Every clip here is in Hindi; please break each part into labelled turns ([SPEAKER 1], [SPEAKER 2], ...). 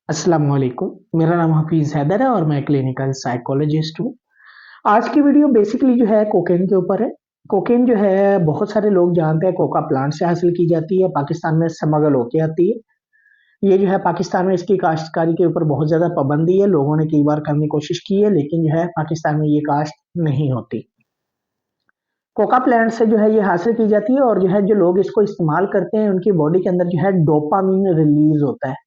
[SPEAKER 1] अस्सलाम वालेकुम। मेरा नाम हफीज़ हैदर है और मैं क्लिनिकल साइकोलॉजिस्ट हूँ। आज की वीडियो बेसिकली जो है कोकेन के ऊपर है। कोकेन जो है बहुत सारे लोग जानते हैं कोका प्लांट से हासिल की जाती है, पाकिस्तान में स्मगल होके आती है। ये जो है पाकिस्तान में इसकी काश्तकारी के ऊपर बहुत ज़्यादा पाबंदी है, लोगों ने कई बार करने की कोशिश की है लेकिन जो है पाकिस्तान में ये काश्त नहीं होती। कोका प्लांट से जो है ये हासिल की जाती है और जो है जो लोग इसको इस्तेमाल करते हैं उनकी बॉडी के अंदर जो है डोपामाइन रिलीज़ होता है।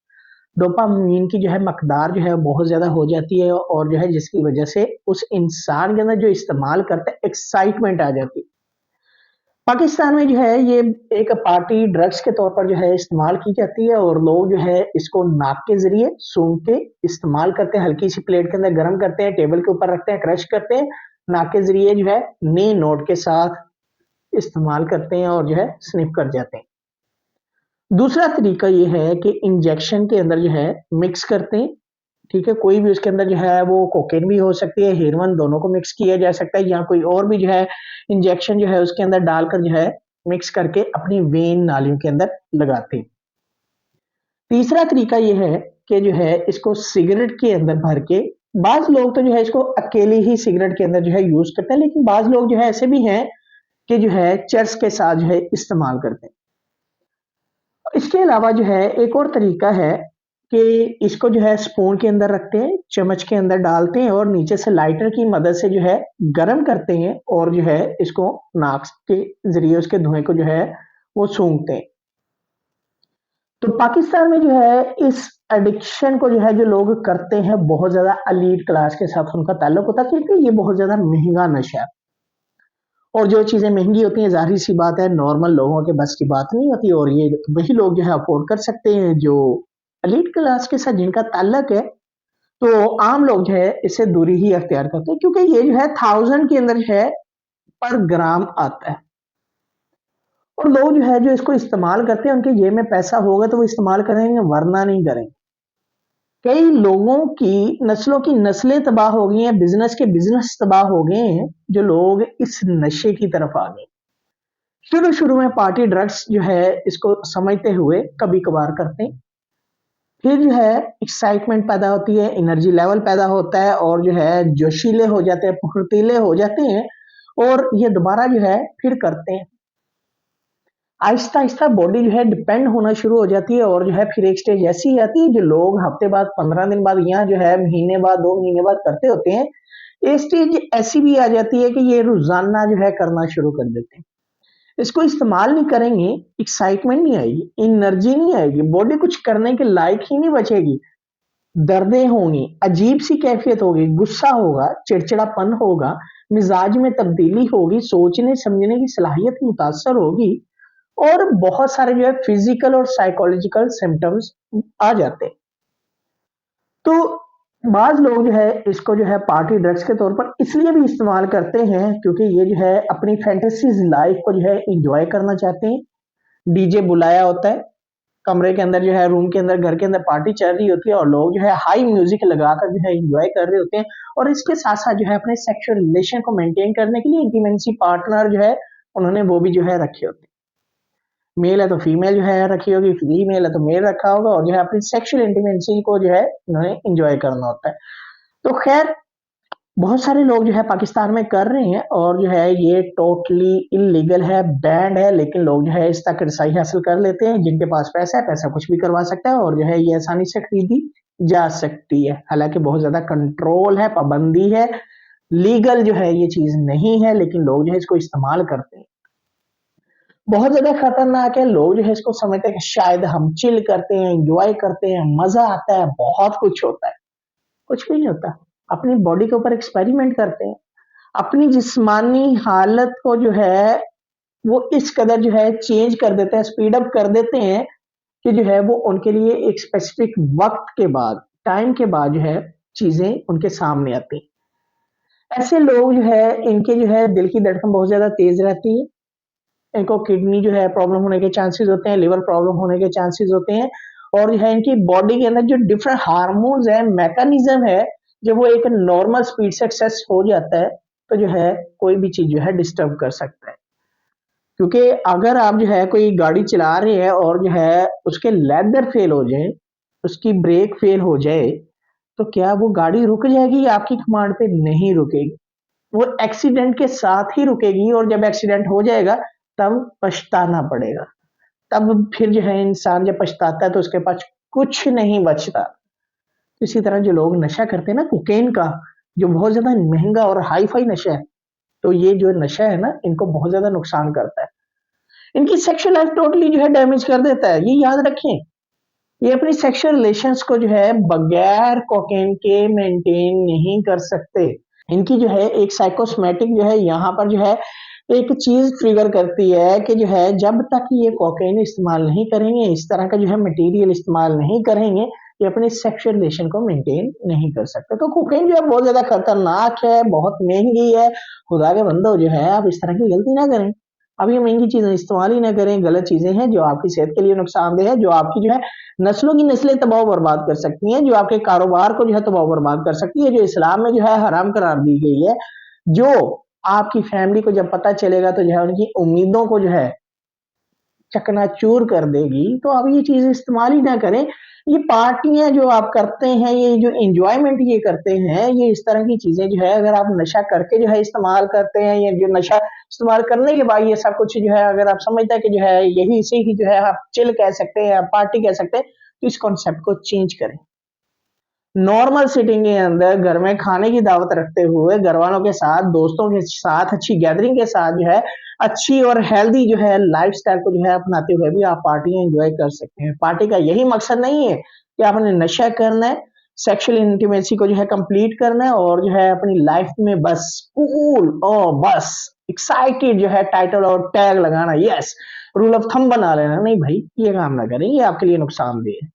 [SPEAKER 1] डोपामाइन की जो है मकदार जो है बहुत ज़्यादा हो जाती है और जो है जिसकी वजह से उस इंसान के अंदर जो इस्तेमाल करता है एक्साइटमेंट आ जाती है। पाकिस्तान में जो है ये एक पार्टी ड्रग्स के तौर पर जो है इस्तेमाल की जाती है और लोग जो है इसको नाक के ज़रिए सूंघ के इस्तेमाल करते हैं, हल्की सी प्लेट के अंदर गरम करते हैं, टेबल के ऊपर रखते हैं, क्रश करते हैं, नाक के ज़रिए जो है नी नोट के साथ इस्तेमाल करते हैं और जो है स्निफ कर जाते हैं। दूसरा तरीका ये है कि इंजेक्शन के अंदर जो है मिक्स करते हैं, ठीक है? कोई भी उसके अंदर जो है वो कोकेन भी हो सकती है, हेरोइन दोनों को मिक्स किया जा सकता है या कोई और भी जो है इंजेक्शन जो है उसके अंदर डालकर जो है मिक्स करके अपनी वेन नालियों के अंदर लगाते हैं। तीसरा तरीका ये है कि जो है इसको सिगरेट के अंदर भर के बाज़ लोग तो जो है इसको अकेले ही सिगरेट के अंदर जो है यूज़ करते हैं, लेकिन बाज़ लोग जो है ऐसे भी हैं कि जो है चर्स के साथ जो है इस्तेमाल करते हैं। इसके अलावा जो है एक और तरीका है कि इसको जो है स्पून के अंदर रखते हैं, चम्मच के अंदर डालते हैं और नीचे से लाइटर की मदद से जो है गरम करते हैं और जो है इसको नाक के ज़रिए उसके धुएँ को जो है वो सूँघते हैं। तो पाकिस्तान में जो है इस एडिक्शन को जो है जो लोग करते हैं बहुत ज़्यादा एलीट क्लास के साथ उनका ताल्लुक होता है क्योंकि ये बहुत ज़्यादा महँगा नशा है। और जो चीज़ें महँगी होती हैं ज़ाहिर-सी बात है नॉर्मल लोगों के बस की बात नहीं होती और ये वही लोग जो है अफ़ोर्ड कर सकते हैं जो एलीट क्लास के साथ जिनका ताल्लुक है, तो आम लोग जो है इससे दूरी ही अख्तियार करते हैं क्योंकि ये जो है 1000 के अंदर जो है पर ग्राम आता है। और लोग जो है जो इसको इस्तेमाल करते हैं उनके जेब में पैसा होगा तो वो इस्तेमाल करेंगे वरना नहीं करेंगे। कई लोगों की नस्लों की नस्लें तबाह हो गई हैं, बिज़नेस के बिज़नेस तबाह हो गए हैं, जो लोग इस नशे की तरफ आ गए। शुरू-शुरू में पार्टी ड्रग्स जो है इसको समझते हुए कभी-कभार करते हैं। फिर जो है एक्साइटमेंट पैदा होती है, एनर्जी लेवल पैदा होता है और जो है जोशीले हो जाते हैं, फुर्तीले हो जाते हैं और ये दोबारा जो है फिर करते हैं। आहिस्ता-आहिस्ता बॉडी जो है डिपेंड होना शुरू हो जाती है और जो है फिर एक स्टेज ऐसी आती है जो लोग हफ्ते बाद, 15 दिन बाद या जो है महीने बाद, 2 महीने बाद करते होते हैं। ये स्टेज ऐसी भी आ जाती है कि ये रोज़ाना जो है करना शुरू कर देते हैं। इसको इस्तेमाल नहीं करेंगे, एक्साइटमेंट नहीं आएगी, एनर्जी नहीं आएगी, बॉडी कुछ करने के लायक ही नहीं बचेगी। दर्दें होंगी, अजीब-सी कैफ़ियत होगी, गुस्सा होगा, चिड़चिड़ापन होगा, मिज़ाज में तब्दीली होगी, सोचने-समझने की सलाहियत मुतासर होगी और बहुत सारे जो है फिज़िकल और साइकोलॉजिकल सिम्पटम्स आ जाते हैं। तो बाज़ लोग जो है इसको जो है पार्टी ड्रग्स के तौर पर इसलिए भी इस्तेमाल करते हैं क्योंकि ये जो है अपनी फैंटेसीज़ लाइफ़ को जो है एन्जॉय करना चाहते हैं। डीजे बुलाया होता है, कमरे के अंदर जो है रूम के अंदर घर के अंदर पार्टी चल रही होती है और लोग जो है हाई म्यूज़िक लगाकर जो है एन्जॉय कर रहे होते हैं और इसके साथ-साथ जो है अपने सेक्सुअल रिलेशन को मेंटेन करने के लिए इंटीमेसी पार्टनर जो है उन्होंने वो भी जो है रखे होते हैं। मेल है तो फीमेल जो है रखी होगी, फीमेल है तो मेल रखा होगा और जो है अपनी सेक्सुअल इंटीमेसी को जो है उन्होंने एन्जॉय करना होता है। तो ख़ैर बहुत सारे लोग जो है पाकिस्तान में कर रहे हैं और जो है ये टोटली इल्लीगल है, बैंड है, लेकिन लोग जो है इस तक रसाई हासिल कर लेते हैं। जिनके पास पैसा है, पैसा कुछ भी करवा सकता है और जो है ये आसानी से खरीदी जा सकती है। हालाँकि बहुत ज़्यादा कंट्रोल है, पाबंदी है, लीगल जो है ये चीज़ नहीं है, लेकिन लोग जो है इसको इस्तेमाल करते हैं। बहुत ज़्यादा खतरनाक है, लोग जो है इसको समझते हैं कि शायद हम चिल करते हैं, एन्जॉय करते हैं, मज़ा आता है, बहुत कुछ होता है। कुछ भी नहीं होता। अपनी बॉडी के ऊपर एक्सपेरिमेंट करते हैं। अपनी जिस्मानी हालत को जो है, वो इस कदर जो है चेंज कर देते हैं, स्पीड अप कर देते हैं कि जो है वो उनके लिए एक स्पेसिफिक वक़्त के बाद, टाइम के बाद जो है चीज़ें उनके सामने आती हैं। ऐसे लोग जो है इनके जो है दिल की धड़कन बहुत ज़्यादा तेज़ रहती है। इनको किडनी जो है प्रॉब्लम होने के चांसेस होते हैं, लिवर प्रॉब्लम होने के चांसेस होते हैं और जो है इनकी बॉडी के अंदर जो डिफरेंट हार्मोन्स है, मैकेनिज़्म है, जब वो एक नॉर्मल स्पीड से एक्सेस हो जाता है, तो जो है कोई भी चीज़ जो है डिस्टर्ब कर सकता है। क्योंकि अगर आप जो है कोई गाड़ी चला रहे हैं और जो है उसके लेदर फेल हो जाएँ, उसकी ब्रेक फेल हो जाए, तो क्या वो गाड़ी रुक जाएगी या आपकी कमांड पे नहीं रुकेगी? वो एक्सीडेंट के साथ ही रुकेगी और जब एक्सीडेंट हो जाएगा, तब पछताना पड़ेगा। तब फिर जो है इंसान जब पछताता है तो उसके पास कुछ नहीं बचता। इसी तरह जो लोग नशा करते हैं ना कोकेन का, जो बहुत ज़्यादा महँगा और हाई-फाई नशा है, तो ये जो नशा है ना, इनको बहुत ज़्यादा नुकसान करता है। इनकी सेक्सुअल लाइफ टोटली जो है डैमेज कर देता है, ये याद रखें। ये अपनी सेक्सुअल रिलेशंस को जो है बगैर कोकेन के मेंटेन नहीं कर सकते। इनकी जो है एक साइकोसोमैटिक जो है यहाँ पर जो है एक चीज़ ट्रिगर करती है कि जो है जब तक ये कोकेन इस्तेमाल नहीं करेंगे, इस तरह का जो है मटेरियल इस्तेमाल नहीं करेंगे, ये अपने सेक्सुअल रिलेशन को मेंटेन नहीं कर सकते। तो कोकेन जो है बहुत ज़्यादा खतरनाक है, बहुत महँगी है। खुदा के बंदो जो है आप इस तरह की गलती ना करें। अब ये महँगी चीज़ें इस्तेमाल ही ना करें, गलत चीज़ें हैं जो आपकी सेहत के लिए नुकसानदेह है, जो आपकी जो है नस्लों की नस्लें तबाह-बर्बाद कर सकती हैं, जो आपके कारोबार को जो है तबाह-बर्बाद कर सकती है, जो इस्लाम में जो है हराम करार दी गई है, जो आपकी फैमिली को जब पता चलेगा तो जो है उनकी उम्मीदों को जो है चकनाचूर कर देगी, तो आप ये चीज़ इस्तेमाल ही ना करें। ये पार्टियाँ जो आप करते हैं, ये जो एन्जॉयमेंट ये करते हैं, ये इस तरह की चीज़ें जो है अगर आप नशा करके जो है इस्तेमाल करते हैं या जो नशा इस्तेमाल करने के बाद ये सब कुछ जो है अगर आप समझते हैं कि जो है यही इसी की जो है आप चिल कह सकते हैं या पार्टी कह सकते हैं, तो इस कॉन्सेप्ट को चेंज करें। नॉर्मल सिटिंग के अंदर घर में खाने की दावत रखते हुए घरवालों के साथ, दोस्तों के साथ, अच्छी गैदरिंग के साथ जो है अच्छी और हेल्दी जो है लाइफ़स्टाइल को जो है अपनाते हुए भी आप पार्टियाँ एन्जॉय कर सकते हैं। पार्टी का यही मकसद नहीं है कि आपने नशा करना है, सेक्सुअल इंटीमेसी को जो है कंप्लीट करना है और जो है अपनी लाइफ़ में बस कूल और बस एक्साइटेड जो है टाइटल और टैग लगाना, यस रूल ऑफ थंब बना लेना। नहीं भाई, ये काम ना करें, ये आपके लिए नुकसानदेह है।